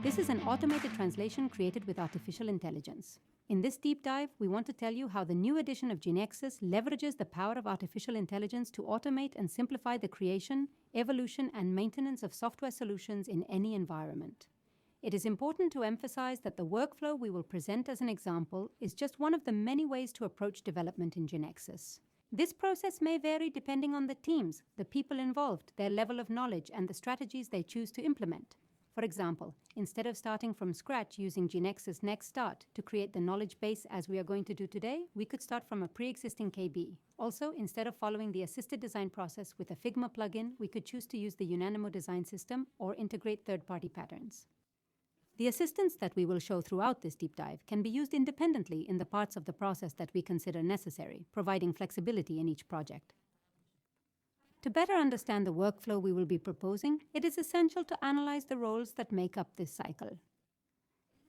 This is an automated translation created with artificial intelligence. In this deep dive, we want to tell you how the new edition of GeneXus leverages the power of artificial intelligence to automate and simplify the creation, evolution, and maintenance of software solutions in any environment. It is important to emphasize that the workflow we will present as an example is just one of the many ways to approach development in GeneXus. This process may vary depending on the teams, the people involved, their level of knowledge, and the strategies they choose to implement. For example, instead of starting from scratch using GeneXus Next Start to create the knowledge base as we are going to do today, we could start from a pre-existing KB. Also, instead of following the assisted design process with a Figma plugin, we could choose to use the Unanimo design system or integrate third-party patterns. The assistance that we will show throughout this deep dive can be used independently in the parts of the process that we consider necessary, providing flexibility in each project. To better understand the workflow we will be proposing, it is essential to analyze the roles that make up this cycle.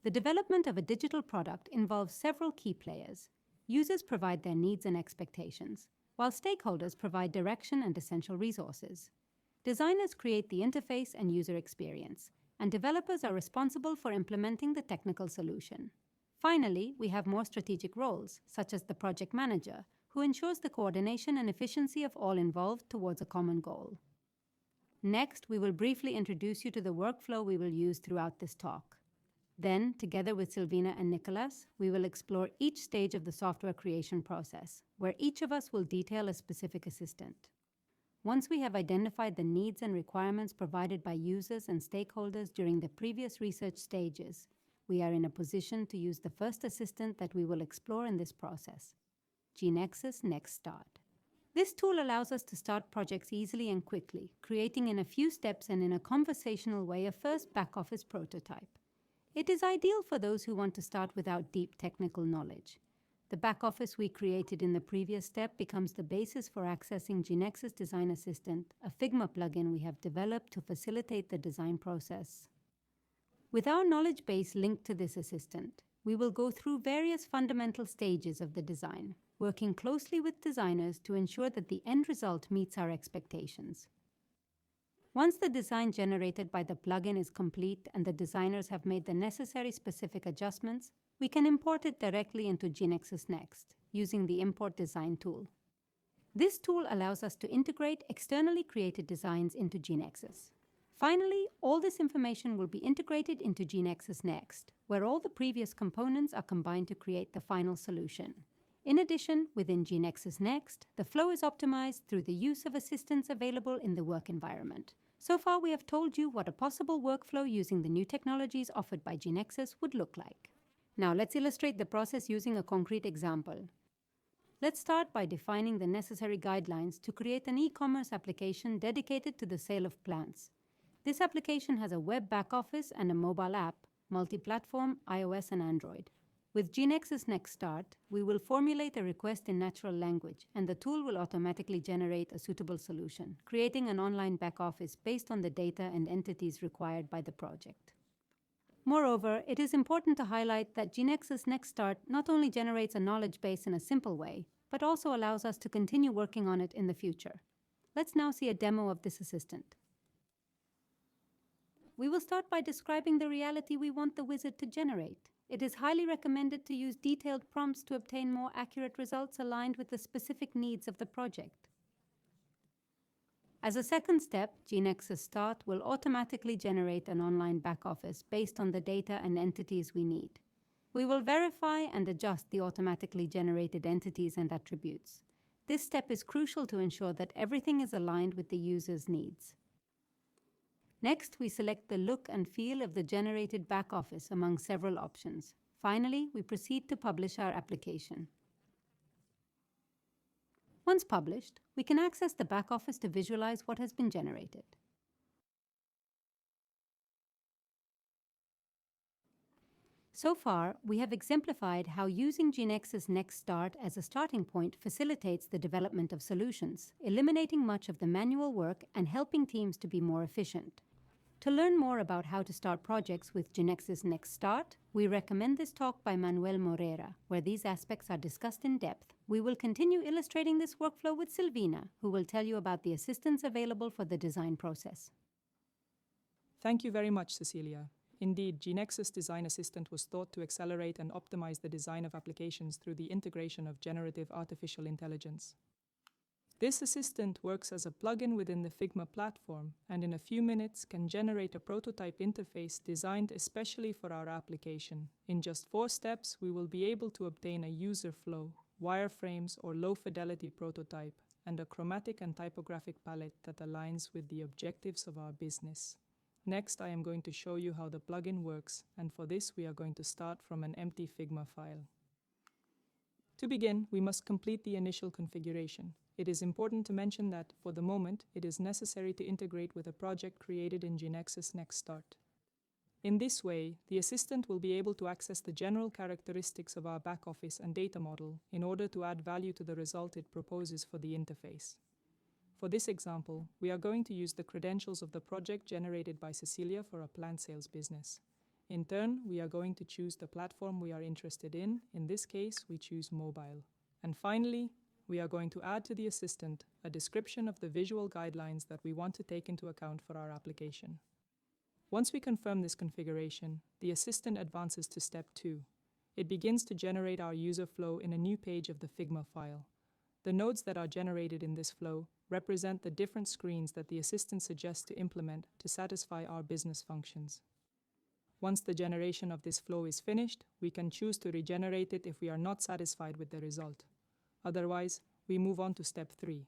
The development of a digital product involves several key players. Users provide their needs and expectations, while stakeholders provide direction and essential resources. Designers create the interface and user experience, and developers are responsible for implementing the technical solution. Finally, we have more strategic roles, such as the project manager, who ensures the coordination and efficiency of all involved towards a common goal. Next, we will briefly introduce you to the workflow we will use throughout this talk. Then, together with Silvina and Nicholas, we will explore each stage of the software creation process, where each of us will detail a specific assistant. Once we have identified the needs and requirements provided by users and stakeholders during the previous research stages, we are in a position to use the first assistant that we will explore in this process, GeneXus Next Start. This tool allows us to start projects easily and quickly, creating in a few steps and in a conversational way a first back-office prototype. It is ideal for those who want to start without deep technical knowledge. The back-office we created in the previous step becomes the basis for accessing GeneXus Design Assistant, a Figma plugin we have developed to facilitate the design process. With our knowledge base linked to this assistant, we will go through various fundamental stages of the design, working closely with designers to ensure that the end result meets our expectations. Once the design generated by the plugin is complete and the designers have made the necessary specific adjustments, we can import it directly into GeneXus Next using the Import Design tool. This tool allows us to integrate externally created designs into GeneXus. Finally, all this information will be integrated into GeneXus Next, where all the previous components are combined to create the final solution. In addition, within GeneXus Next, the flow is optimized through the use of assistants available in the work environment. So far, we have told you what a possible workflow using the new technologies offered by GeneXus would look like. Now, let's illustrate the process using a concrete example. Let's start by defining the necessary guidelines to create an e-commerce application dedicated to the sale of plants. This application has a web back-office and a mobile app, multi-platform, iOS and Android. With GeneXus Next Start, we will formulate a request in natural language, and the tool will automatically generate a suitable solution, creating an online back-office based on the data and entities required by the project. Moreover, it is important to highlight that GeneXus Next Start not only generates a knowledge base in a simple way, but also allows us to continue working on it in the future. Let's now see a demo of this assistant. We will start by describing the reality we want the wizard to generate. It is highly recommended to use detailed prompts to obtain more accurate results aligned with the specific needs of the project. As a second step, GeneXus Start will automatically generate an online back-office based on the data and entities we need. We will verify and adjust the automatically generated entities and attributes. This step is crucial to ensure that everything is aligned with the user's needs. Next, we select the look and feel of the generated back-office among several options. Finally, we proceed to publish our application. Once published, we can access the back-office to visualize what has been generated. So far, we have exemplified how using GeneXus Next Start as a starting point facilitates the development of solutions, eliminating much of the manual work and helping teams to be more efficient. To learn more about how to start projects with GeneXus Next Start, we recommend this talk by Manuel Moreira, where these aspects are discussed in depth. We will continue illustrating this workflow with Silvina, who will tell you about the assistance available for the design process. Thank you very much, Cecilia. Indeed, GeneXus Design Assistant was thought to accelerate and optimize the design of applications through the integration of generative artificial intelligence. This assistant works as a plugin within the Figma platform and in a few minutes can generate a prototype interface designed especially for our application. In just 4 steps, we will be able to obtain a user flow, wireframes or low-fidelity prototype, and a chromatic and typographic palette that aligns with the objectives of our business. Next, I am going to show you how the plugin works, and for this we are going to start from an empty Figma file. To begin, we must complete the initial configuration. It is important to mention that, for the moment, it is necessary to integrate with a project created in GeneXus Next Start. In this way, the assistant will be able to access the general characteristics of our back office and data model in order to add value to the result it proposes for the interface. For this example, we are going to use the credentials of the project generated by Cecilia for a plant sales business. In turn, we are going to choose the platform we are interested in. In this case, we choose mobile. And finally, we are going to add to the assistant a description of the visual guidelines that we want to take into account for our application. Once we confirm this configuration, the assistant advances to step 2. It begins to generate our user flow in a new page of the Figma file. The nodes that are generated in this flow represent the different screens that the assistant suggests to implement to satisfy our business functions. Once the generation of this flow is finished, we can choose to regenerate it if we are not satisfied with the result. Otherwise, we move on to step 3.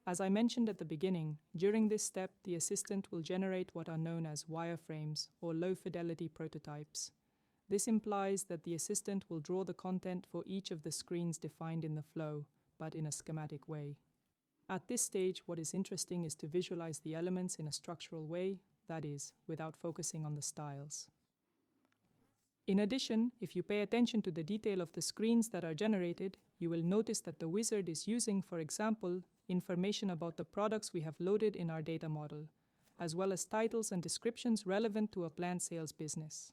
As I mentioned at the beginning, during this step, the assistant will generate what are known as wireframes or low-fidelity prototypes. This implies that the assistant will draw the content for each of the screens defined in the flow, but in a schematic way. At this stage, what is interesting is to visualize the elements in a structural way, that is, without focusing on the styles. In addition, if you pay attention to the detail of the screens that are generated, you will notice that the wizard is using, for example, information about the products we have loaded in our data model, as well as titles and descriptions relevant to a plant sales business.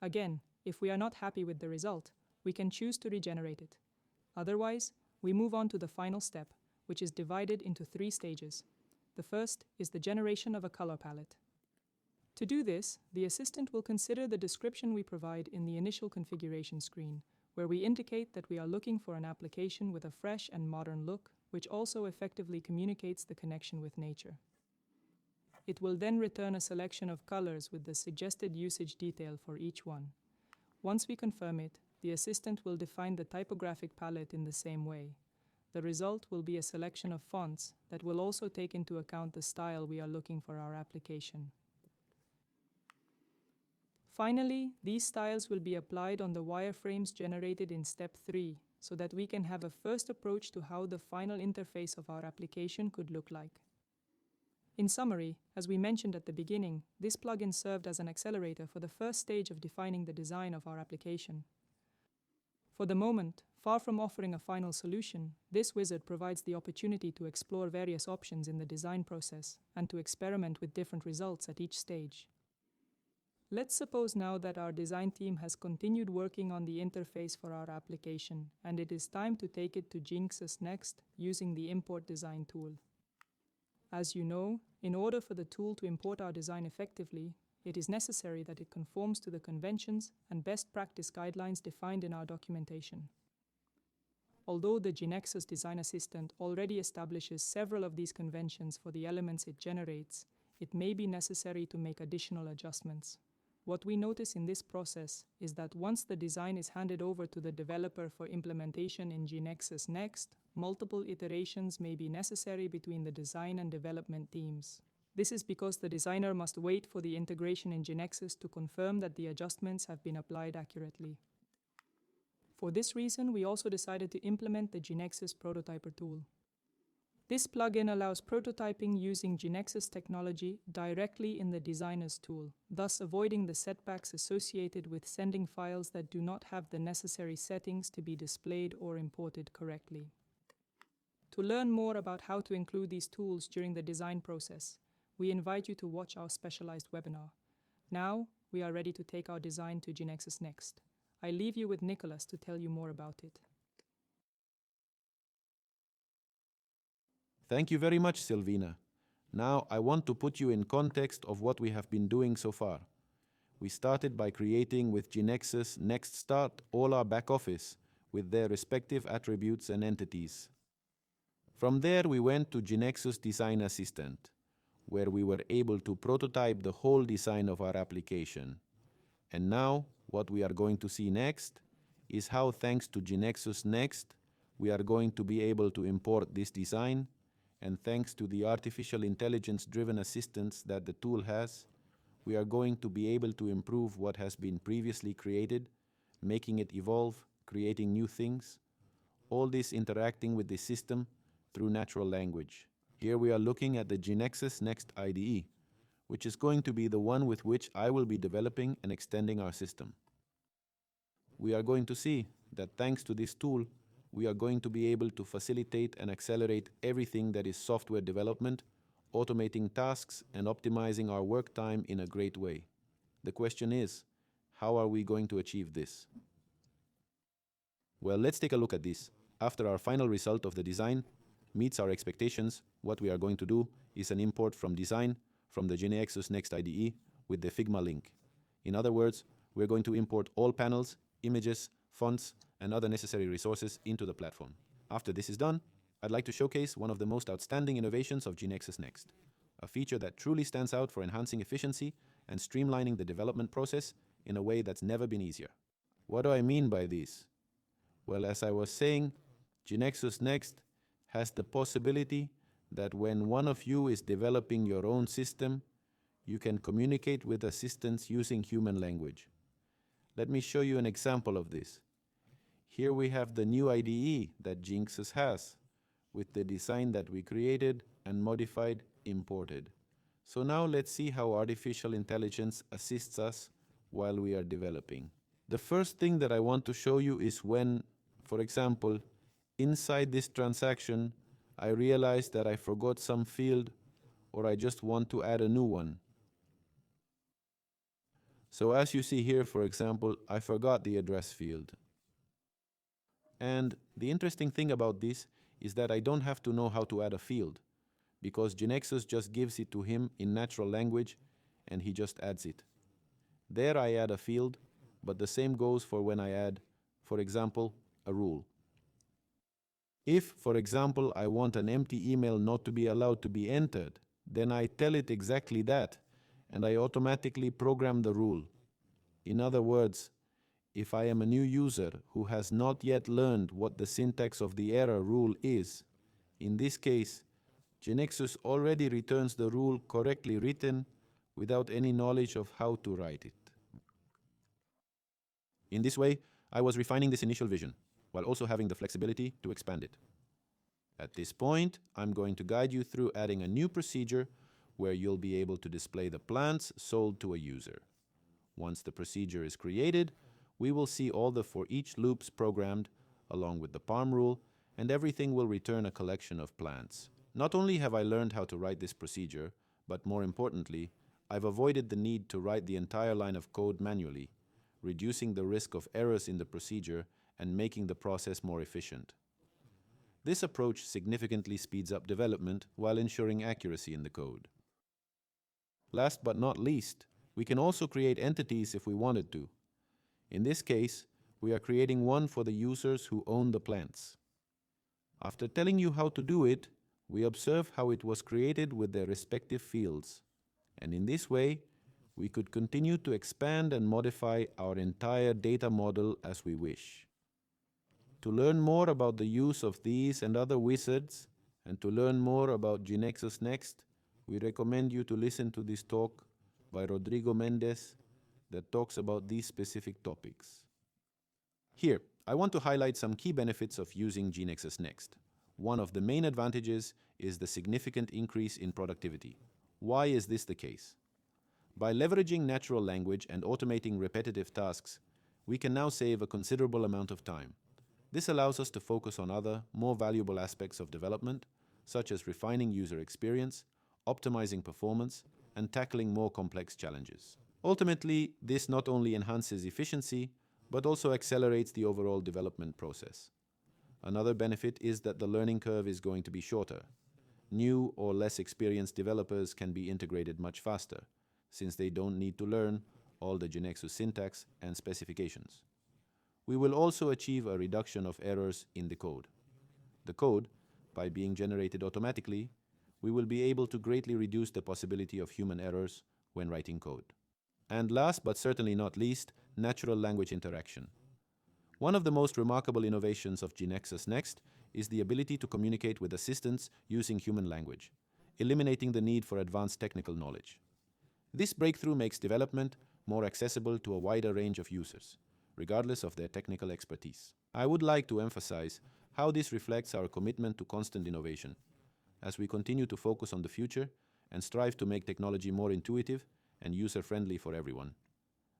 Again, if we are not happy with the result, we can choose to regenerate it. Otherwise, we move on to the final step, which is divided into 3 stages. The first is the generation of a color palette. To do this, the assistant will consider the description we provide in the initial configuration screen, where we indicate that we are looking for an application with a fresh and modern look, which also effectively communicates the connection with nature. It will then return a selection of colors with the suggested usage detail for each one. Once we confirm it, the assistant will define the typographic palette in the same way. The result will be a selection of fonts that will also take into account the style we are looking for our application. Finally, these styles will be applied on the wireframes generated in step 3, so that we can have a first approach to how the final interface of our application could look like. In summary, as we mentioned at the beginning, this plugin served as an accelerator for the first stage of defining the design of our application. For the moment, far from offering a final solution, this wizard provides the opportunity to explore various options in the design process and to experiment with different results at each stage. Let's suppose now that our design team has continued working on the interface for our application, and it is time to take it to GeneXus Next using the Import Design tool. As you know, in order for the tool to import our design effectively, it is necessary that it conforms to the conventions and best practice guidelines defined in our documentation. Although the GeneXus Design Assistant already establishes several of these conventions for the elements it generates, it may be necessary to make additional adjustments. What we notice in this process is that once the design is handed over to the developer for implementation in GeneXus Next, multiple iterations may be necessary between the design and development teams. This is because the designer must wait for the integration in GeneXus to confirm that the adjustments have been applied accurately. For this reason, we also decided to implement the GeneXus Prototyper tool. This plugin allows prototyping using GeneXus technology directly in the Designer's tool, thus avoiding the setbacks associated with sending files that do not have the necessary settings to be displayed or imported correctly. To learn more about how to include these tools during the design process, we invite you to watch our specialized webinar. Now, we are ready to take our design to GeneXus Next. I leave you with Nicholas to tell you more about it. Thank you very much, Silvina. Now, I want to put you in context of what we have been doing so far. We started by creating with GeneXus Next Start all our back office with their respective attributes and entities. From there, we went to GeneXus Design Assistant, where we were able to prototype the whole design of our application. And now, what we are going to see next is how, thanks to GeneXus Next, we are going to be able to import this design, and thanks to the artificial intelligence-driven assistance that the tool has, we are going to be able to improve what has been previously created, making it evolve, creating new things, all this interacting with the system through natural language. Here we are looking at the GeneXus Next IDE, which is going to be the one with which I will be developing and extending our system. We are going to see that thanks to this tool, we are going to be able to facilitate and accelerate everything that is software development, automating tasks and optimizing our work time in a great way. The question is, how are we going to achieve this? Well, let's take a look at this. After our final result of the design meets our expectations, what we are going to do is an import from design from the GeneXus Next IDE with the Figma link. In other words, we're going to import all panels, images, fonts, and other necessary resources into the platform. After this is done, I'd like to showcase one of the most outstanding innovations of GeneXus Next, a feature that truly stands out for enhancing efficiency and streamlining the development process in a way that's never been easier. What do I mean by this? Well, as I was saying, GeneXus Next has the possibility that when one of you is developing your own system, you can communicate with assistants using human language. Let me show you an example of this. Here we have the new IDE that GeneXus has, with the design that we created and modified, imported. So now let's see how artificial intelligence assists us while we are developing. The first thing that I want to show you is when, for example, inside this transaction, I realize that I forgot some field or I just want to add a new one. So as you see here, for example, I forgot the address field. And the interesting thing about this is that I don't have to know how to add a field, because GeneXus just gives it to him in natural language and he just adds it. There I add a field, but the same goes for when I add, for example, a rule. If, for example, I want an empty email not to be allowed to be entered, then I tell it exactly that, and I automatically program the rule. In other words, if I am a new user who has not yet learned what the syntax of the error rule is, in this case, GeneXus already returns the rule correctly written without any knowledge of how to write it. In this way, I was refining this initial vision, while also having the flexibility to expand it. At this point, I'm going to guide you through adding a new procedure where you'll be able to display the plants sold to a user. Once the procedure is created, we will see all the for each loops programmed, along with the palm rule, and everything will return a collection of plants. Not only have I learned how to write this procedure, but more importantly, I've avoided the need to write the entire line of code manually, reducing the risk of errors in the procedure and making the process more efficient. This approach significantly speeds up development while ensuring accuracy in the code. Last but not least, we can also create entities if we wanted to. In this case, we are creating one for the users who own the plants. After telling you how to do it, we observe how it was created with their respective fields. And in this way, we could continue to expand and modify our entire data model as we wish. To learn more about the use of these and other wizards, and to learn more about GeneXus Next, we recommend you to listen to this talk by Rodrigo Mendez that talks about these specific topics. Here, I want to highlight some key benefits of using GeneXus Next. One of the main advantages is the significant increase in productivity. Why is this the case? By leveraging natural language and automating repetitive tasks, we can now save a considerable amount of time. This allows us to focus on other, more valuable aspects of development, such as refining user experience, optimizing performance, and tackling more complex challenges. Ultimately, this not only enhances efficiency, but also accelerates the overall development process. Another benefit is that the learning curve is going to be shorter. new or less experienced developers can be integrated much faster, since they don't need to learn all the GeneXus syntax and specifications. We will also achieve a reduction of errors in the code. The code, by being generated automatically, we will be able to greatly reduce the possibility of human errors when writing code. And last but certainly not least, natural language interaction. One of the most remarkable innovations of GeneXus Next is the ability to communicate with assistants using human language, eliminating the need for advanced technical knowledge. This breakthrough makes development more accessible to a wider range of users, regardless of their technical expertise. I would like to emphasize how this reflects our commitment to constant innovation, as we continue to focus on the future and strive to make technology more intuitive and user-friendly for everyone.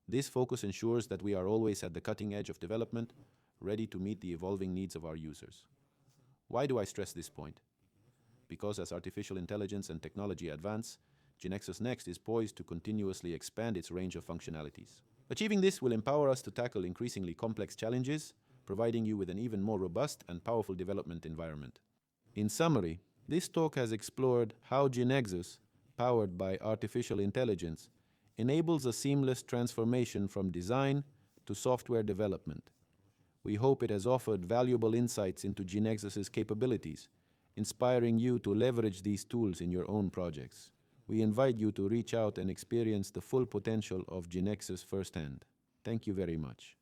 This focus ensures that we are always at the cutting edge of development, ready to meet the evolving needs of our users. Why do I stress this point? Because as artificial intelligence and technology advance, GeneXus Next is poised to continuously expand its range of functionalities. Achieving this will empower us to tackle increasingly complex challenges, providing you with an even more robust and powerful development environment. In summary, this talk has explored how GeneXus, powered by artificial intelligence, enables a seamless transformation from design to software development. We hope it has offered valuable insights into GeneXus's capabilities, inspiring you to leverage these tools in your own projects. We invite you to reach out and experience the full potential of GeneXus firsthand. Thank you very much.